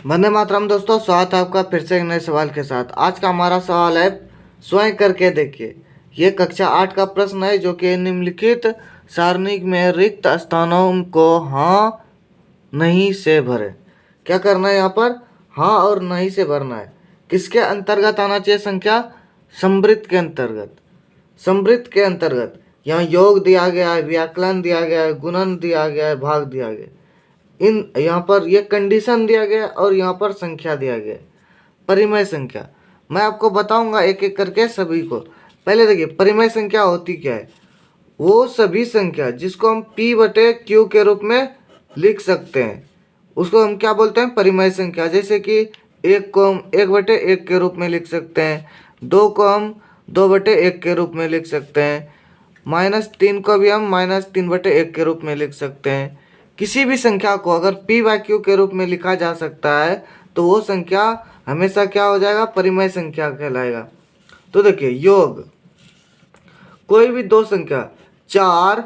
वंदे मातरम दोस्तों, स्वागत है आपका फिर से एक नए सवाल के साथ। आज का हमारा सवाल है, स्वयं करके देखिए। ये कक्षा 8 का प्रश्न है जो कि निम्नलिखित सारणी में रिक्त स्थानों को हाँ नहीं से भरे। क्या करना है यहाँ पर? हाँ और नहीं से भरना है। किसके अंतर्गत आना चाहिए संख्या? समृद्ध के अंतर्गत। समृद्ध के अंतर्गत यहाँ योग दिया गया है, व्याकलन दिया गया है, गुणन दिया गया है, भाग दिया गया है। इन यहाँ पर ये कंडीशन दिया गया और यहाँ पर संख्या दिया गया, परिमेय संख्या। मैं आपको बताऊंगा एक एक करके सभी को। पहले देखिए, परिमेय संख्या होती क्या है। वो सभी संख्या जिसको हम p बटे q के रूप में लिख सकते हैं उसको हम क्या बोलते हैं? परिमेय संख्या। जैसे कि 1 को हम 1 बटे 1 के रूप में लिख सकते हैं, 2 को हम 2 बटे 1 के रूप में लिख सकते हैं, -3 को भी हम -3 बटे 1 के रूप में लिख सकते हैं। किसी भी संख्या को अगर p बाई q के रूप में लिखा जा सकता है तो वो संख्या हमेशा क्या हो जाएगा? परिमेय संख्या कहलाएगा। तो देखिए, योग कोई भी दो संख्या 4,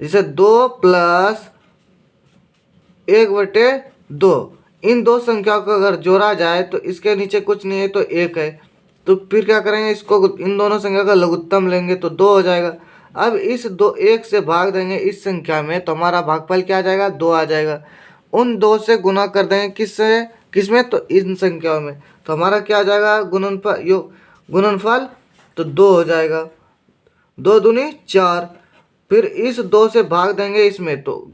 जैसे 2 प्लस 1/2, इन दो संख्या को अगर जोड़ा जाए तो इसके नीचे कुछ नहीं है तो 1 है। तो फिर क्या करेंगे? इसको इन दोनों संख्या का लघुत्तम लेंगे तो 2 हो जाएगा। अब इस 1 से भाग देंगे इस संख्या में तो हमारा भागफल क्या आ जाएगा? 2 आ जाएगा। उन 2 से गुना कर देंगे किससे? किसमें? तो इन संख्याओं में। तो हमारा क्या आ जाएगा? गुणनफल तो 2 हो जाएगा। 2 दूनी 4। फिर इस 2 से भाग देंगे इसमें तो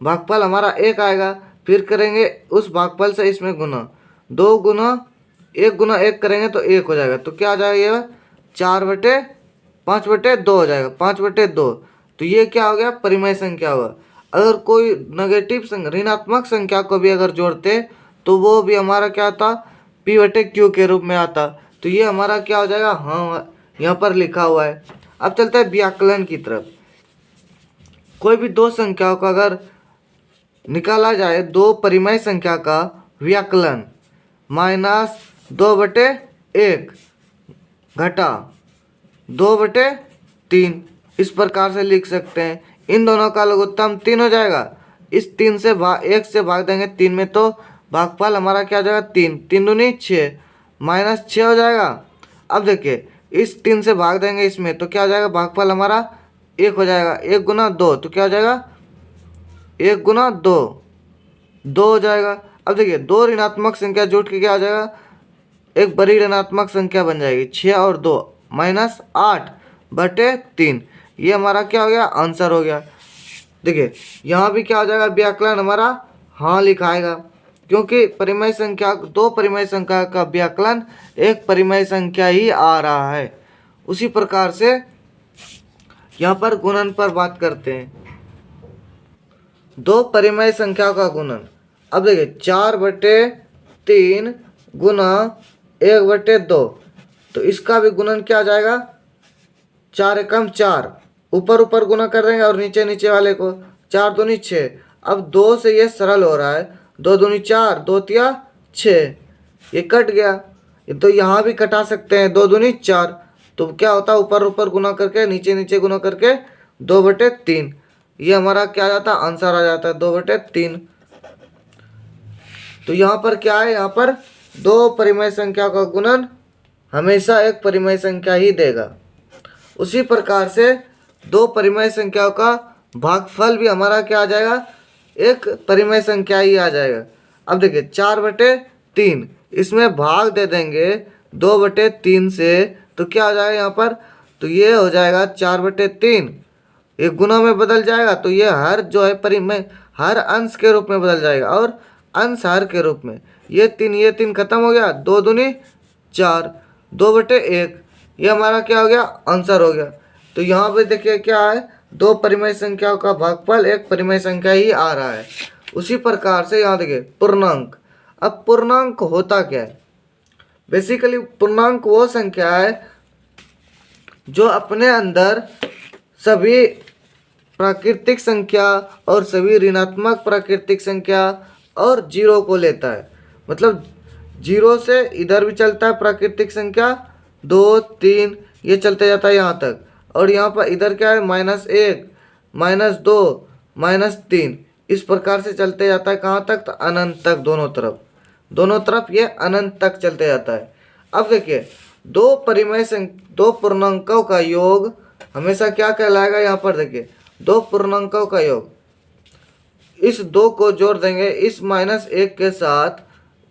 भागफल हमारा 1 आएगा। फिर करेंगे उस भागफल से इसमें गुना, 2 गुना 1 करेंगे तो 1 हो जाएगा। तो क्या आ जाएगा? ये 5/2 हो जाएगा, 5/2। तो ये क्या हो गया? परिमेय संख्या हुआ। अगर कोई नेगेटिव ऋणात्मक संख्या को भी अगर जोड़ते तो वो भी हमारा क्या आता? p/q के रूप में आता। तो ये हमारा क्या हो जाएगा? हाँ, यहाँ पर लिखा हुआ है। अब चलते हैं व्याकलन की तरफ। कोई भी दो संख्याओं का अगर निकाला जाए, दो परिमेय संख्या का व्याकलन -2/1 घटा 2/3, इस प्रकार से लिख सकते हैं। इन दोनों का लघुत्तम 3 हो जाएगा। इस 1 से भाग देंगे 3 में तो भागफल हमारा क्या हो जाएगा? 3, 3 दूनी 6, -6 हो जाएगा। अब देखिए, इस 3 से भाग देंगे इसमें तो क्या हो जाएगा? भागफल हमारा 1 हो जाएगा। 1 गुना 2 तो क्या हो जाएगा? 1 गुना 2, 2 हो जाएगा। अब देखिए, दो ऋणात्मक संख्या जुट के क्या हो जाएगा? एक बड़ी ऋणात्मक संख्या बन जाएगी। 6 और 2 -8/3। ये हमारा क्या हो गया? आंसर हो गया। देखिए, यहाँ भी क्या हो जाएगा? व्याकलन हमारा हाँ लिखाएगा, क्योंकि परिमेय संख्या, दो परिमेय संख्या का व्याकलन एक परिमेय संख्या ही आ रहा है। उसी प्रकार से यहाँ पर गुणन पर बात करते हैं। दो परिमेय संख्या का गुणन। अब देखिए, 4/3 गुना 1/2, तो इसका भी गुणन क्या आ जाएगा? 4 एकम 4, ऊपर ऊपर गुना कर देंगे और नीचे नीचे वाले को 4 दूनी 6। अब 2 से ये सरल हो रहा है, 2 दूनी 4, 2 तिया 6, ये कट गया। तो यहाँ भी कटा सकते हैं, 2 दूनी 4। तो क्या होता है? ऊपर ऊपर गुना करके नीचे नीचे गुना करके 2/3, ये हमारा क्या आ जाता है? आंसर आ जाता है 2/3। तो यहाँ पर क्या है? यहाँ पर दो परिमेय संख्या का गुणन हमेशा एक परिमेय संख्या ही देगा। उसी प्रकार से दो परिमेय संख्याओं का भागफल भी हमारा क्या आ जाएगा? एक परिमेय संख्या ही आ जाएगा। अब देखिए, 4/3, इसमें भाग दे देंगे 2/3 से तो क्या हो जाएगा यहाँ पर? तो ये हो जाएगा 4/3। ये गुना में बदल जाएगा तो ये हर जो है परिमेय हर अंश के रूप में बदल जाएगा और अंश हर के रूप में। ये 3 खत्म हो गया, 2 दूनी 4, 2/1, ये हमारा क्या हो गया? आंसर हो गया। तो यहाँ पे देखिए क्या है? दो परिमेय संख्याओं का भागफल एक परिमेय संख्या ही आ रहा है। उसी प्रकार से यहाँ देखिए, पूर्णांक। अब पूर्णांक होता क्या है? बेसिकली पूर्णांक वो संख्या है जो अपने अंदर सभी प्राकृतिक संख्या और सभी ऋणात्मक प्राकृतिक संख्या और जीरो को लेता है। मतलब जीरो से इधर भी चलता है प्राकृतिक संख्या, 2, 3, ये चलते जाता है यहाँ तक। और यहाँ पर इधर क्या है? -1, -2, -3, इस प्रकार से चलते जाता है। कहाँ तक? तो अनंत तक, दोनों तरफ। दोनों तरफ ये अनंत तक चलते जाता है। अब देखिए दो पूर्णांकों का योग हमेशा क्या कहलाएगा, यहाँ पर देखिए दो पूर्णांकों का योग, इस दो को जोड़ देंगे इस -1 के साथ,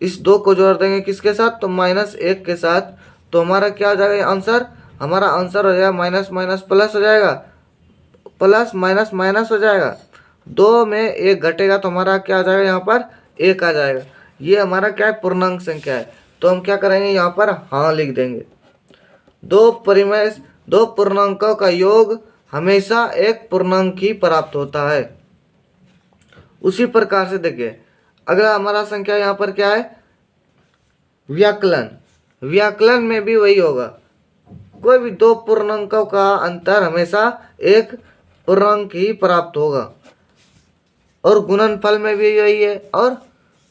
इस दो को जोड़ देंगे किसके साथ, तो -1 के साथ, तो हमारा क्या हो जाएगा आंसर, हमारा आंसर हो जाएगा माइनस माइनस प्लस हो जाएगा, प्लस माइनस माइनस हो जाएगा, 2 में 1 घटेगा तो हमारा क्या आ जाएगा, यहाँ पर 1 आ जाएगा। ये हमारा क्या है, पूर्णांक संख्या है। तो हम क्या करेंगे, यहाँ पर हाँ लिख देंगे। दो पूर्णांकों का योग हमेशा एक पूर्णांक ही प्राप्त होता है। उसी प्रकार से देखिए अगला हमारा संख्या यहाँ पर क्या है, व्याकलन। व्याकलन में भी वही होगा, कोई भी दो पूर्णांकों का अंतर हमेशा एक पूर्णांक ही प्राप्त होगा। और गुणनफल में भी यही है, और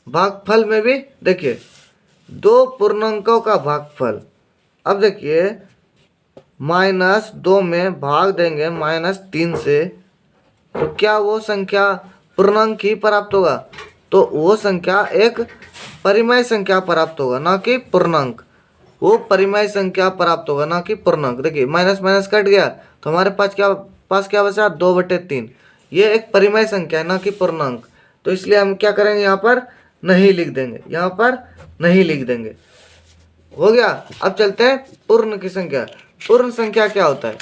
भागफल में भी देखिए दो पूर्णांकों का भागफल। अब देखिए -2 में भाग देंगे -3 से, तो क्या वो संख्या पूर्णांक ही प्राप्त होगा, तो वो संख्या एक परिमेय संख्या प्राप्त होगा, ना कि पूर्णांक। वो परिमेय संख्या प्राप्त होगा, ना कि पूर्णांक। देखिए माइनस माइनस कट गया तो हमारे पास क्या बचा, 2/3। ये एक परिमेय संख्या है, ना कि पूर्णांक। तो इसलिए हम क्या करेंगे, यहाँ पर नहीं लिख देंगे, यहाँ पर नहीं लिख देंगे। हो गया। अब चलते हैं पूर्ण की संख्या। पूर्ण संख्या क्या होता है,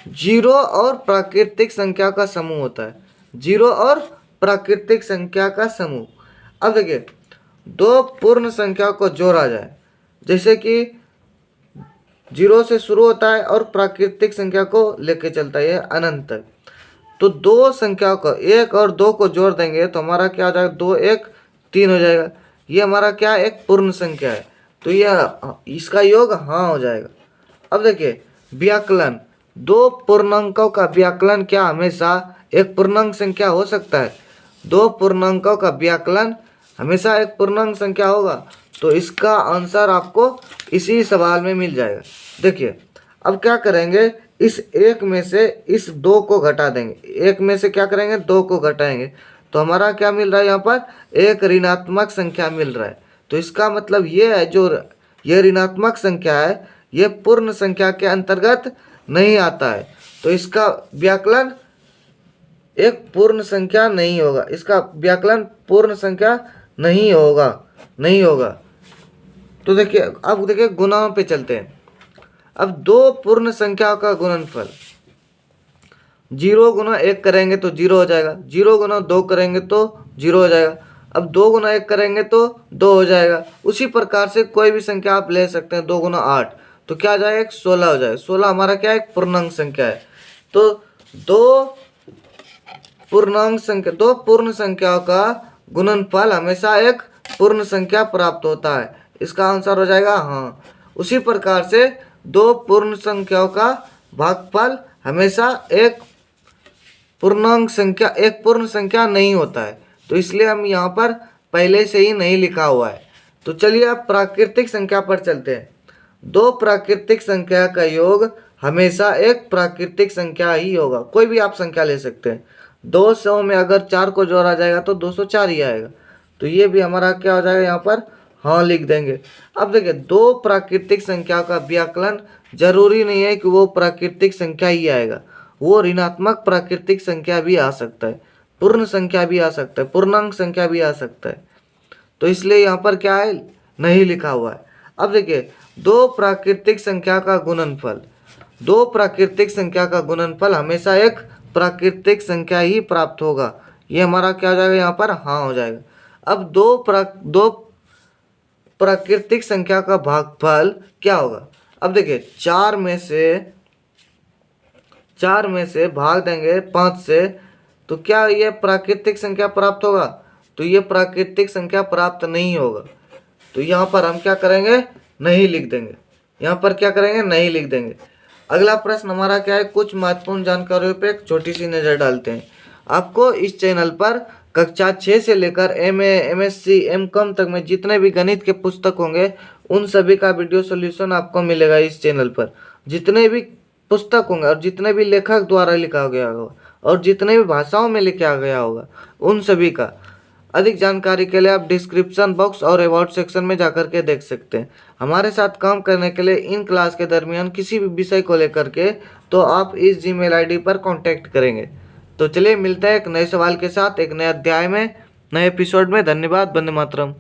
जीरो और प्राकृतिक संख्या का समूह होता है। जीरो और प्राकृतिक संख्या का समूह। अब देखिए दो पूर्ण संख्या को जोड़ा जाए, जैसे कि 0 से शुरू होता है और प्राकृतिक संख्या को लेके चलता है अनंत तक। तो दो संख्याओं को 1 और 2 को जोड़ देंगे तो हमारा क्या हो जाएगा, 2 1 3 हो जाएगा। ये हमारा क्या एक पूर्ण संख्या है, तो ये इसका योग हाँ हो जाएगा। अब देखिए व्याकलन, दो पूर्णांकों का व्याकलन क्या हमेशा एक पूर्णांक संख्या हो सकता है। दो पूर्णांकों का व्याकलन हमेशा एक पूर्णांक संख्या होगा, तो इसका आंसर आपको इसी सवाल में मिल जाएगा। देखिए अब क्या करेंगे, इस 1 में से इस 2 को घटा देंगे, 1 में से क्या करेंगे, 2 को घटाएंगे, तो हमारा क्या मिल रहा है, यहाँ पर एक ऋणात्मक संख्या मिल रहा है। तो इसका मतलब ये है, जो ये ऋणात्मक संख्या है ये पूर्ण संख्या के अंतर्गत नहीं आता है, तो इसका व्याकलन एक पूर्ण संख्या नहीं होगा, इसका व्याकलन पूर्ण संख्या नहीं होगा, नहीं होगा। तो देखिए अब देखिए गुणाओं पे चलते हैं। अब दो पूर्ण संख्याओं का गुणनफल, 0 गुना 1 करेंगे तो 0 हो जाएगा, 0 गुना 2 करेंगे तो 0 हो जाएगा, अब 2 गुना 1 करेंगे तो 2 हो जाएगा। उसी प्रकार से कोई भी संख्या आप ले सकते हैं, 2 गुना 8 तो क्या आ जाएगा, 16 हो जाएगा। 16 हमारा क्या है, एक पूर्णांक संख्या है। तो दो पूर्ण संख्याओं का गुणनफल हमेशा एक पूर्ण संख्या प्राप्त होता है, इसका आंसर हो जाएगा हाँ। उसी प्रकार से दो पूर्ण संख्याओं का भागफल हमेशा एक पूर्ण संख्या नहीं होता है, तो इसलिए हम यहाँ पर पहले से ही नहीं लिखा हुआ है। तो चलिए अब प्राकृतिक संख्या पर चलते हैं। दो प्राकृतिक संख्या का योग हमेशा एक प्राकृतिक संख्या ही होगा, कोई भी आप संख्या ले सकते हैं। 200 में अगर 4 को जोड़ा जाएगा तो 204 ही आएगा, तो ये भी हमारा क्या हो जाएगा, यहाँ पर हाँ लिख देंगे। अब देखिए दो प्राकृतिक संख्या का व्याकलन जरूरी नहीं है कि वो प्राकृतिक संख्या ही आएगा, वो ऋणात्मक प्राकृतिक संख्या भी आ सकता है, पूर्ण संख्या भी आ सकता है, पूर्णांक संख्या भी आ सकता है, तो इसलिए यहाँ पर क्या है, नहीं लिखा हुआ है। अब देखिए दो प्राकृतिक संख्या का गुणनफल, दो प्राकृतिक संख्या का गुणनफल हमेशा एक प्राकृतिक संख्या ही प्राप्त होगा, ये हमारा क्या हो जाएगा, यहाँ पर हाँ हो जाएगा। अब दो प्राकृतिक संख्या का भागफल क्या होगा। अब देखिए 4 में से भाग देंगे 5 से, तो क्या ये प्राकृतिक संख्या प्राप्त होगा, तो ये प्राकृतिक संख्या प्राप्त नहीं होगा, तो यहाँ पर हम क्या करेंगे, नहीं लिख देंगे, यहाँ पर क्या करेंगे, नहीं लिख देंगे। अगला प्रश्न हमारा क्या है, कुछ महत्वपूर्ण जानकारियों पे एक छोटी सी नज़र डालते हैं। आपको इस चैनल पर कक्षा 6 से लेकर MA, MSc, M.Com तक में जितने भी गणित के पुस्तक होंगे उन सभी का वीडियो सॉल्यूशन आपको मिलेगा इस चैनल पर। जितने भी पुस्तक होंगे और जितने भी लेखक द्वारा लिखा गया होगा और जितने भी भाषाओं में लिखा गया होगा उन सभी का अधिक जानकारी के लिए आप डिस्क्रिप्शन बॉक्स और अबाउट सेक्शन में जाकर के देख सकते हैं। हमारे साथ काम करने के लिए इन क्लास के दरमियान किसी भी विषय को लेकर के तो आप इस जीमेल आईडी पर कांटेक्ट करेंगे। तो चलिए मिलते हैं एक नए सवाल के साथ एक नए अध्याय में, नए एपिसोड में। धन्यवाद। वंदे मातरम।